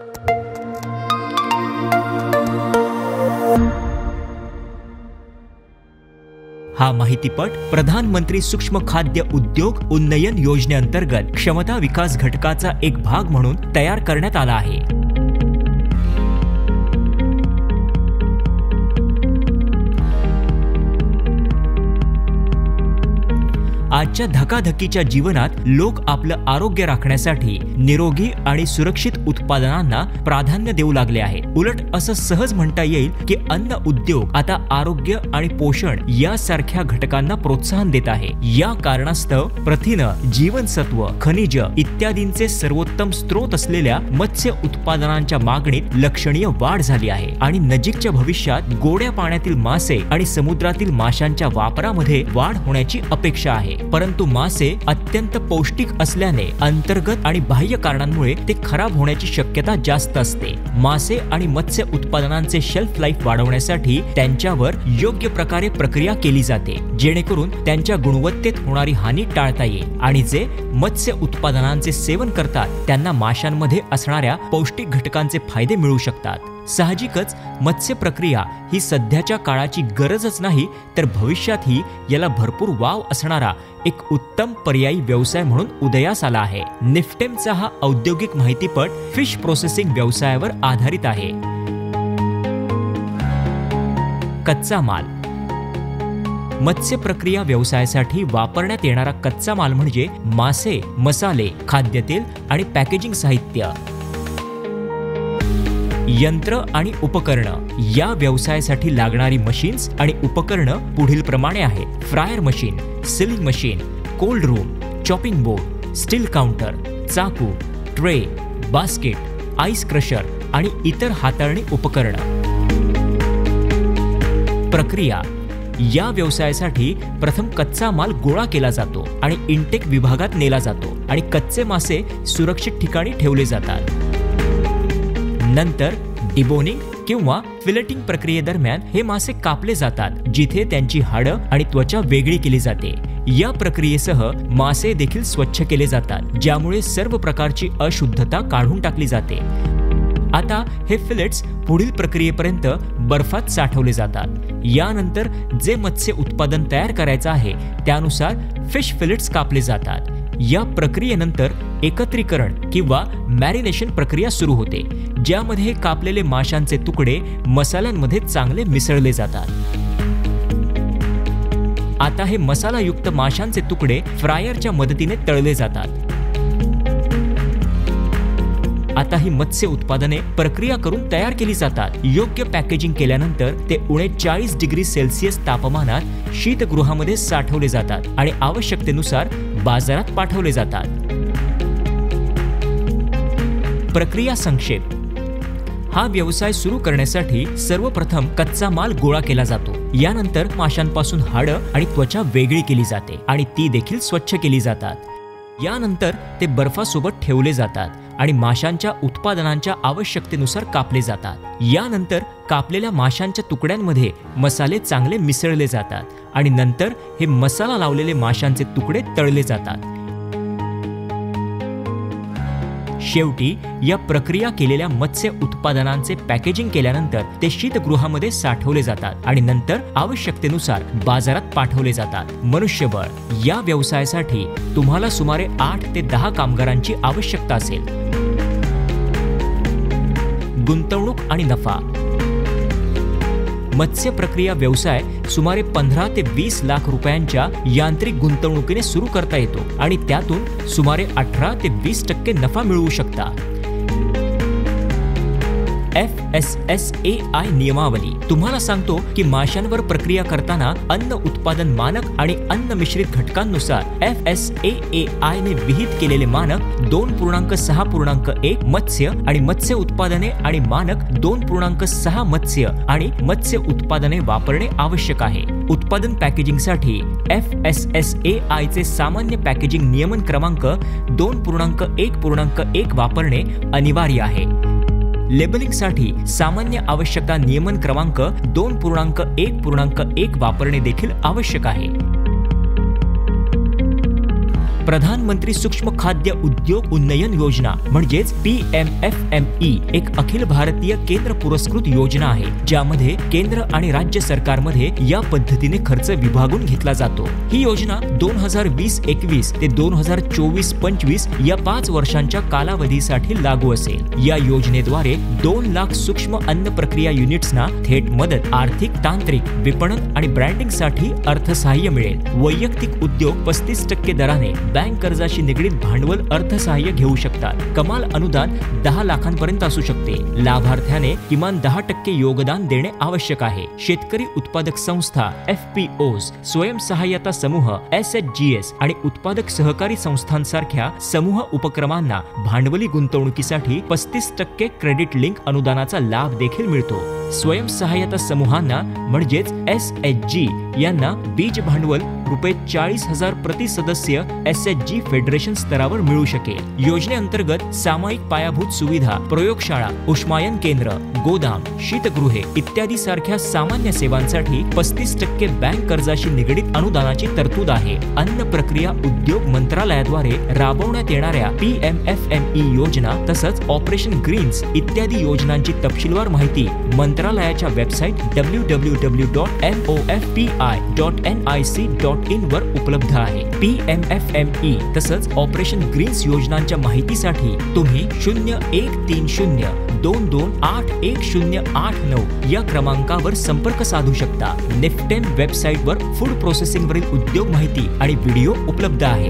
हा माहितीपट प्रधानमंत्री सूक्ष्म खाद्य उद्योग उन्नयन योजनेअंतर्गत क्षमता विकास घटकाचा एक भाग म्हणून तयार करण्यात आला आहे. आजच्या धकाधकीच्या जीवनात लोक आपलं आरोग्य राखण्यासाठी निरोगी आणि सुरक्षित उत्पादनांना प्राधान्य देऊ लागले आहेत. उलट असं सहज म्हणता येईल की अन्न उद्योग आता आरोग्य आणि पोषण यासारख्या घटकांना प्रोत्साहन देत आहे. या कारणास्तव प्रथिनं, जीवनसत्व, खनिज इत्यादींचे सर्वोत्तम स्रोत असलेल्या मत्स्य उत्पादनांच्या मागणीत लक्षणीय वाढ झाली आहे आणि नजीकच्या भविष्यात गोड्या पाण्यातील मासे आणि समुद्रातील माशांच्या वापरामध्ये वाढ होण्याची अपेक्षा आहे. परंतु मासे अत्यंत पौष्टिक असल्याने अंतर्गत आणि बाह्य कारणांमुळे ते खराब होण्याची शक्यता जास्त असते. मासे आणि मत्स्य उत्पादनांचे शेल्फ लाईफ वाढवण्यासाठी त्यांच्यावर योग्य प्रकारे प्रक्रिया केली जाते, जेणेकरून त्यांच्या गुणवत्तेत होणारी हानी टाळता येईल आणि जे मत्स्य उत्पादनांचे सेवन करतात त्यांना माशांमध्ये असणाऱ्या पौष्टिक घटकांचे फायदे मिळू शकतात. साहजिकच मत्स्य प्रक्रिया ही सध्याच्या काळाची गरजच नाही, तर भविष्यातही याला भरपूर वाव असणारा एक उत्तम पर्यायी व्यवसाय म्हणून उदयास आला आहे. निफ्टेमचा हा औद्योगिक माहितीपट फिश प्रोसेसिंग व्यवसायावर आधारित आहे. कच्चा माल. मत्स्य प्रक्रिया व्यवसायासाठी वापरण्यात येणारा कच्चा माल म्हणजे मासे, मसाले, खाद्यतेल आणि पॅकेजिंग साहित्य. यंत्र आणि उपकरणं. या व्यवसायासाठी लागणारी मशीन्स आणि उपकरणं पुढील प्रमाणे आहेत: fryer machine, ceiling machine, cold room, chopping board, steel counter, चाकू, ट्रे, बास्केट, आईस क्रशर आणि इतर हाताळणी उपकरणं. प्रक्रिया. या व्यवसायासाठी प्रथम कच्चा माल गोळा केला जातो आणि इंटेक विभागात नेला जातो आणि कच्चे मासे सुरक्षित ठिकाणी ठेवले जातात. नंतर डिबोनिंग किंवा फिलेटिंग प्रक्रियेदरम्यान हे मासे कापले जातात, जिथे त्यांची हाडं आणि त्वचा वेगळी केली जाते. या प्रक्रियेसह मासे देखील स्वच्छ केले जातात, ज्यामुळे सर्व प्रकारची अशुद्धता काढून टाकली जाते. आता हे फिलेट्स पुढील प्रक्रियेपर्यंत बर्फात साठवले जातात. यानंतर जे मत्स्य उत्पादन तयार करायचं आहे त्यानुसार फिश फिलेट्स कापले जातात. या प्रक्रियेनंतर एकत्रीकरण किंवा मॅरिनेशन प्रक्रिया सुरू होते, ज्यामध्ये हे कापलेले माशांचे तुकडे मसाल्यांमध्ये चांगले मिसळले जातात. आता हे मसालायुक्त माशांचे तुकडे फ्रायरच्या मदतीने तळले जातात. आता ही मत्स्य उत्पादने प्रक्रिया करून तयार केली जातात. योग्य पॅकेजिंग केल्यानंतर ते उणे 40 डिग्री सेल्सिअस तापमानात शीतगृहामध्ये साठवले जातात आणि आवश्यकतेनुसार बाजारात पाठवले जातात. प्रक्रिया संक्षेप. हा व्यवसाय सुरू करण्यासाठी सर्वप्रथम कच्चा माल गोळा केला जातो. यानंतर माशांपासून हाडं आणि त्वचा वेगळी केली जाते आणि ती देखील स्वच्छ केली जातात. यानंतर ते बर्फासोबत ठेवले जातात आणि माशांच्या उत्पादनांच्या आवश्यकतेनुसार कापले जातात. यानंतर कापलेल्या माशांच्या तुकड्यांमध्ये मसाले चांगले मिसळले जातात आणि नंतर हे मसाला लावलेले माशांचे तुकडे तळले जातात. शेवटी या प्रक्रिया केलेल्या मत्स्य उत्पादनांचे पॅकेजिंग केल्यानंतर ते शीतगृहामध्ये साठवले जातात आणि नंतर आवश्यकतेनुसार बाजारात पाठवले जातात. मनुष्यबळ. या व्यवसायासाठी तुम्हाला सुमारे 8 ते 10 कामगारांची आवश्यकता असेल. गुंतवणूक आणि नफा. मत्स्य प्रक्रिया व्यवसाय सुमारे 15 ते 20 लाख रुपयांच्या यांत्रिक गुंतवणुकीने सुरू करता येतो आणि त्यातून सुमारे 18 ते 20% नफा मिळवू शकता. FSSAI नियमावली तुम्हाला सांगतो की माशांवर प्रक्रिया करताना अन्न उत्पादन मानक आणि अन्न मिश्रित घटकांनुसार FSSAI ने विहित केलेले मानक 2.6.1 मत्स्य आणि मत्स्य उत्पादने आणि मानक 2.6 मत्स्य आणि मत्स्य उत्पादने वापरणे आवश्यक आहे. उत्पादन पॅकेजिंगसाठी FSSAI चे सामान्य पॅकेजिंग नियमन क्रमांक 2.1.1 वापरणे अनिवार्य आहे. लेबलिंगसाठी सामान्य आवश्यकता नियमन क्रमांक 2.1.1 वापरणे देखील आवश्यक आहे. प्रधानमंत्री सूक्ष्म खाद्य उद्योग उन्नयन योजना म्हणजेच PMFME एक अखिल भारतीय केंद्र पुरस्कृत योजना आहे, ज्यामध्ये केंद्र आणि राज्य सरकारमध्ये या पद्धतीने खर्च विभागून घेतला जातो। ही योजना 2020-21 ते 2024-25 या 5 वर्षांच्या कालावधीसाठी लागू असेल। या योजनेद्वारे 2 लाख सूक्ष्म अन्न प्रक्रिया युनिट्सना थेट मदत, आर्थिक, तांत्रिक, विपणन आणि ब्रँडिंग साठी अर्थसहाय्य मिळेल। वैयक्तिक उद्योग 35% दराने बँक कर्जाशी निगडीत भांडवल अर्थसहाय्य घेऊ शकतात। कमाल अनुदान 10 लाखांपर्यंत असू शकते। लाभार्थ्याने किमान 10% योगदान देणे आवश्यक आहे। शेतकरी उत्पादक संस्था FPOs, स्वयंसहाय्यता समूह SHGs आणि उत्पादक सहकारी संस्थांसारख्या समूह उपक्रमांना भांडवली गुंतवणुकीसाठी 35% क्रेडिट लिंक अनुदानाचा लाभ देखील मिळतो। स्वयंसहाय्यता समूहांना म्हणजेच SHG यांना बीज भांडवल ₹40,000 प्रति सदस्य SHG फेडरेशन स्तरावर मिळू शकेल। योजनेअंतर्गत सामायिक पायाभूत सुविधा, प्रयोगशाळा, उष्मायन केंद्र, गोदाम, शीतगृहे इत्यादी सारख्या सामान्य सेवांसाठी 35% बँक कर्जाशी निगडीत अनुदानाची तरतूद आहे। अन्न प्रक्रिया उद्योग मंत्रालयाद्वारे राबवण्यात येणाऱ्या PMFME योजना तसंच ऑपरेशन ग्रीन्स इत्यादी योजनांची तपशीलवार माहिती मंत्रालयाच्या वेबसाईट www.mofpi.nic.in वर उपलब्ध आहे। PMFME तसंच ऑपरेशन ग्रीन्स योजनांच्या माहितीसाठी तुम्ही 013022811089 या क्रमांकावर संपर्क साधू शकता। नेफ्टेम वेबसाईटवर फूड प्रोसेसिंग वरील उद्योग माहिती आणि व्हिडिओ उपलब्ध आहे।